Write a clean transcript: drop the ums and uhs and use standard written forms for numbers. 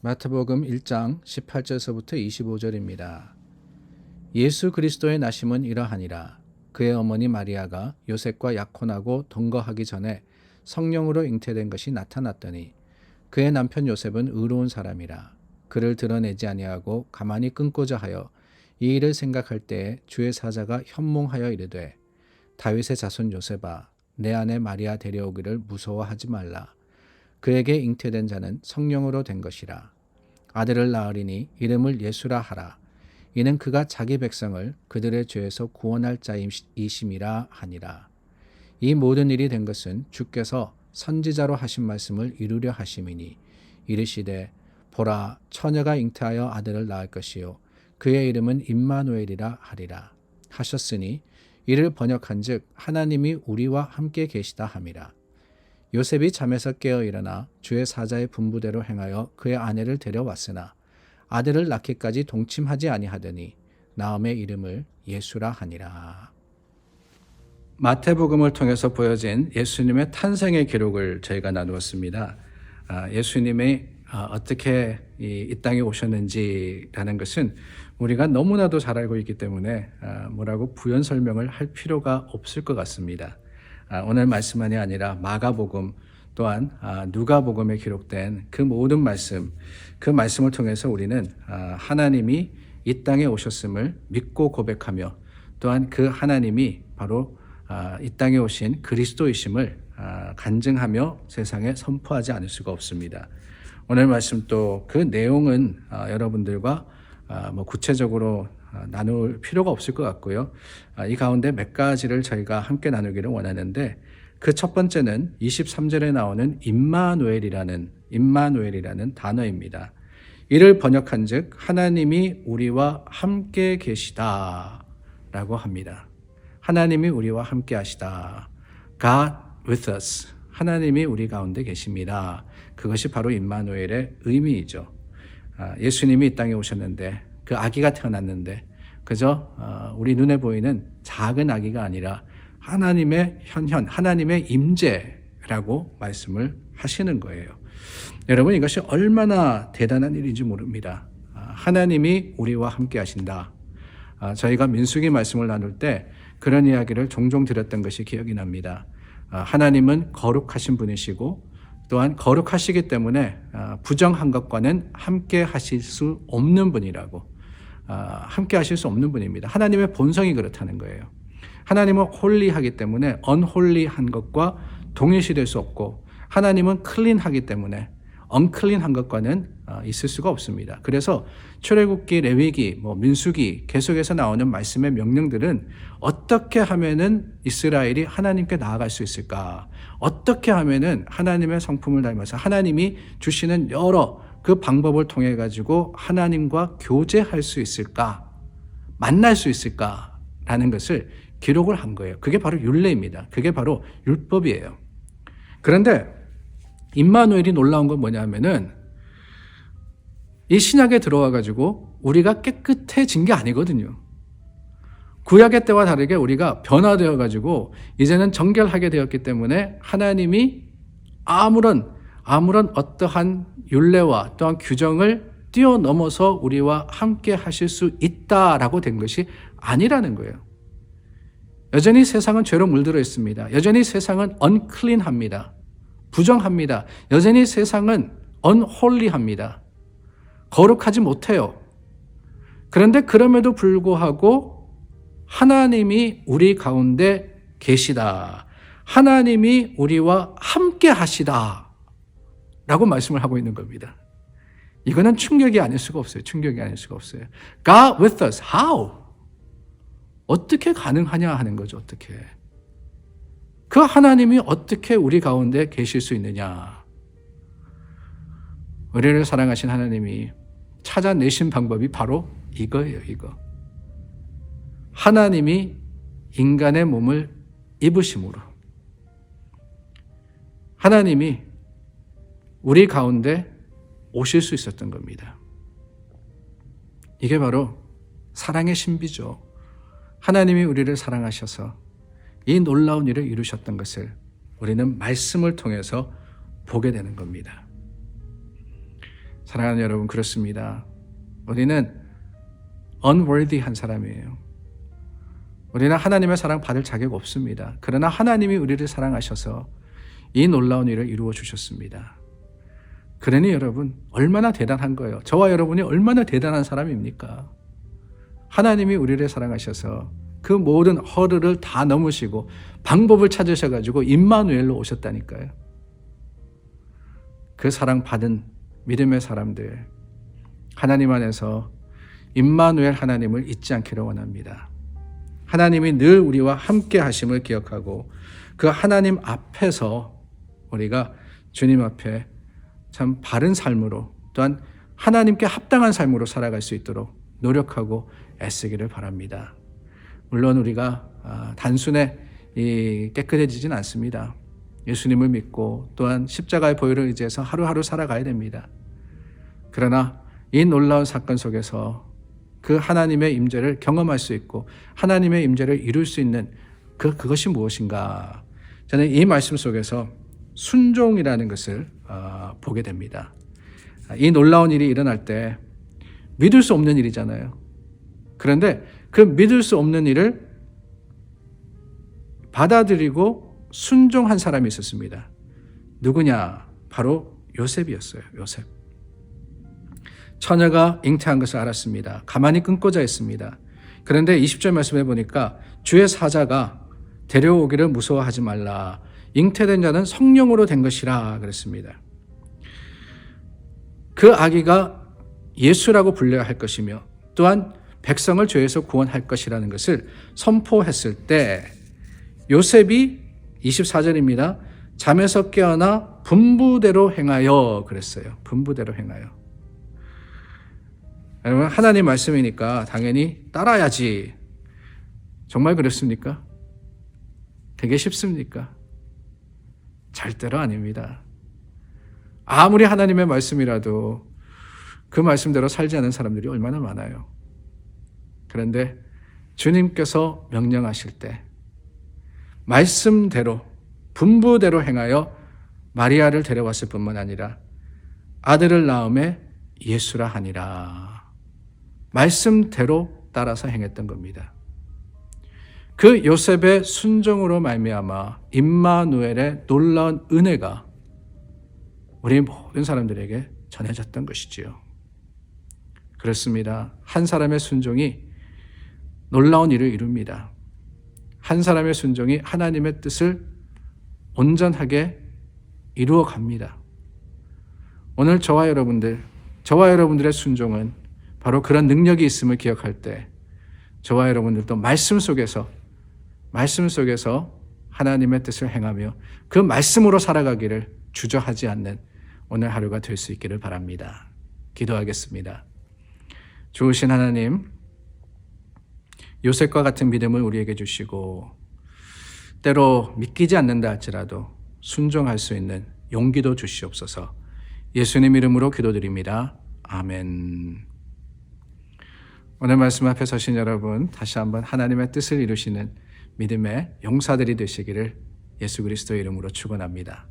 마태복음 1장 18절서부터 25절입니다. 예수 그리스도의 나심은 이러하니라. 그의 어머니 마리아가 요셉과 약혼하고 동거하기 전에 성령으로 잉태된 것이 나타났더니 그의 남편 요셉은 의로운 사람이라. 그를 드러내지 아니하고 가만히 끊고자 하여 이 일을 생각할 때에 주의 사자가 현몽하여 이르되 다윗의 자손 요셉아 내 아내 마리아 데려오기를 무서워하지 말라. 그에게 잉태된 자는 성령으로 된 것이라. 아들을 낳으리니 이름을 예수라 하라. 이는 그가 자기 백성을 그들의 죄에서 구원할 자이심이라 하니라. 이 모든 일이 된 것은 주께서 선지자로 하신 말씀을 이루려 하심이니 이르시되 보라 처녀가 잉태하여 아들을 낳을 것이요 그의 이름은 임마누엘이라 하리라 하셨으니 이를 번역한즉 하나님이 우리와 함께 계시다 함이라. 요셉이 잠에서 깨어 일어나 주의 사자의 분부대로 행하여 그의 아내를 데려왔으나 아들을 낳기까지 동침하지 아니하더니 나음의 이름을 예수라 하니라. 마태복음을 통해서 보여진 예수님의 탄생의 기록을 저희가 나누었습니다. 예수님이 어떻게 이 땅에 오셨는지라는 것은 우리가 너무나도 잘 알고 있기 때문에 뭐라고 부연 설명을 할 필요가 없을 것 같습니다. 오늘 말씀만이 아니라 마가복음 또한 누가복음에 기록된 그 모든 말씀, 그 말씀을 통해서 우리는 하나님이 이 땅에 오셨음을 믿고 고백하며 또한 그 하나님이 바로 이 땅에 오신 그리스도이심을 간증하며 세상에 선포하지 않을 수가 없습니다. 오늘 말씀 또 그 내용은 여러분들과 구체적으로 나눌 필요가 없을 것 같고요. 이 가운데 몇 가지를 저희가 함께 나누기를 원하는데 그 첫 번째는 23절에 나오는 임마누엘이라는 단어입니다. 이를 번역한즉 하나님이 우리와 함께 계시다라고 합니다. 하나님이 우리와 함께 하시다. God with us. 하나님이 우리 가운데 계십니다. 그것이 바로 임마누엘의 의미이죠. 예수님이 이 땅에 오셨는데 그 아기가 태어났는데 그저 우리 눈에 보이는 작은 아기가 아니라 하나님의 현현, 하나님의 임재라고 말씀을 하시는 거예요. 여러분 이것이 얼마나 대단한 일인지 모릅니다. 하나님이 우리와 함께 하신다. 저희가 민수기 말씀을 나눌 때 그런 이야기를 종종 드렸던 것이 기억이 납니다. 하나님은 거룩하신 분이시고 또한 거룩하시기 때문에 부정한 것과는 함께 하실 수 없는 분이라고 함께 하실 수 없는 분입니다. 하나님의 본성이 그렇다는 거예요. 하나님은 홀리하기 때문에 언홀리한 것과 동일시될 수 없고 하나님은 클린하기 때문에 언클린한 것과는 있을 수가 없습니다. 그래서 출애굽기, 레위기, 민수기 계속해서 나오는 말씀의 명령들은 어떻게 하면은 이스라엘이 하나님께 나아갈 수 있을까? 어떻게 하면은 하나님의 성품을 닮아서 하나님이 주시는 여러 그 방법을 통해 가지고 하나님과 교제할 수 있을까? 만날 수 있을까라는 것을 기록을 한 거예요. 그게 바로 율례입니다. 그게 바로 율법이에요. 그런데 임마누엘이 놀라운 건 뭐냐면은 이 신약에 들어와 가지고 우리가 깨끗해진 게 아니거든요. 구약의 때와 다르게 우리가 변화되어 가지고 이제는 정결하게 되었기 때문에 하나님이 아무런 어떠한 율례와 또한 규정을 뛰어넘어서 우리와 함께 하실 수 있다라고 된 것이 아니라는 거예요. 여전히 세상은 죄로 물들어 있습니다. 여전히 세상은 unclean합니다. 부정합니다. 여전히 세상은 unholy합니다. 거룩하지 못해요. 그런데 그럼에도 불구하고 하나님이 우리 가운데 계시다. 하나님이 우리와 함께 하시다. 라고 말씀을 하고 있는 겁니다. 이거는 충격이 아닐 수가 없어요. 충격이 아닐 수가 없어요. God with us. How? 어떻게 가능하냐 하는 거죠. 어떻게. 그 하나님이 어떻게 우리 가운데 계실 수 있느냐. 우리를 사랑하신 하나님이 찾아내신 방법이 바로 이거예요. 이거. 하나님이 인간의 몸을 입으심으로 하나님이 우리 가운데 오실 수 있었던 겁니다. 이게 바로 사랑의 신비죠. 하나님이 우리를 사랑하셔서 이 놀라운 일을 이루셨던 것을 우리는 말씀을 통해서 보게 되는 겁니다. 사랑하는 여러분, 그렇습니다. 우리는 unworthy한 사람이에요. 우리는 하나님의 사랑 받을 자격 없습니다. 그러나 하나님이 우리를 사랑하셔서 이 놀라운 일을 이루어 주셨습니다. 그러니 여러분, 얼마나 대단한 거예요. 저와 여러분이 얼마나 대단한 사람입니까? 하나님이 우리를 사랑하셔서 그 모든 허르를 다 넘으시고 방법을 찾으셔가지고 임마누엘로 오셨다니까요. 그 사랑 받은 믿음의 사람들, 하나님 안에서 임마누엘 하나님을 잊지 않기를 원합니다. 하나님이 늘 우리와 함께 하심을 기억하고 그 하나님 앞에서 우리가 주님 앞에 참 바른 삶으로, 또한 하나님께 합당한 삶으로 살아갈 수 있도록 노력하고 애쓰기를 바랍니다. 물론 우리가 단순에 깨끗해지진 않습니다. 예수님을 믿고 또한 십자가의 보혈을 의지해서 하루하루 살아가야 됩니다. 그러나 이 놀라운 사건 속에서 그 하나님의 임재를 경험할 수 있고 하나님의 임재를 이룰 수 있는 그것이 무엇인가? 저는 이 말씀 속에서 순종이라는 것을 보게 됩니다. 이 놀라운 일이 일어날 때 믿을 수 없는 일이잖아요. 그런데 그 믿을 수 없는 일을 받아들이고 순종한 사람이 있었습니다. 누구냐? 바로 요셉이었어요. 요셉. 처녀가 잉태한 것을 알았습니다. 가만히 끊고자 했습니다. 그런데 20절 말씀해 보니까 주의 사자가 데려오기를 무서워하지 말라. 잉태된 자는 성령으로 된 것이라 그랬습니다. 그 아기가 예수라고 불려야 할 것이며 또한 백성을 죄에서 구원할 것이라는 것을 선포했을 때 요셉이 24절입니다. 잠에서 깨어나 분부대로 행하여 그랬어요. 분부대로 행하여. 여러분, 하나님 말씀이니까 당연히 따라야지. 정말 그렇습니까? 되게 쉽습니까? 절대로 아닙니다. 아무리 하나님의 말씀이라도 그 말씀대로 살지 않은 사람들이 얼마나 많아요. 그런데 주님께서 명령하실 때 말씀대로 분부대로 행하여 마리아를 데려왔을 뿐만 아니라 아들을 낳음에 예수라 하니라. 말씀대로 따라서 행했던 겁니다. 그 요셉의 순종으로 말미암아 임마누엘의 놀라운 은혜가 우리 모든 사람들에게 전해졌던 것이지요. 그렇습니다. 한 사람의 순종이 놀라운 일을 이룹니다. 한 사람의 순종이 하나님의 뜻을 온전하게 이루어 갑니다. 오늘 저와 여러분들의 순종은 바로 그런 능력이 있음을 기억할 때 저와 여러분들도 말씀 속에서 하나님의 뜻을 행하며 그 말씀으로 살아가기를 주저하지 않는 오늘 하루가 될 수 있기를 바랍니다. 기도하겠습니다. 좋으신 하나님, 요셉과 같은 믿음을 우리에게 주시고 때로 믿기지 않는다 할지라도 순종할 수 있는 용기도 주시옵소서. 예수님 이름으로 기도드립니다. 아멘. 오늘 말씀 앞에 서신 여러분, 다시 한번 하나님의 뜻을 이루시는 믿음의 용사들이 되시기를 예수 그리스도의 이름으로 축원합니다.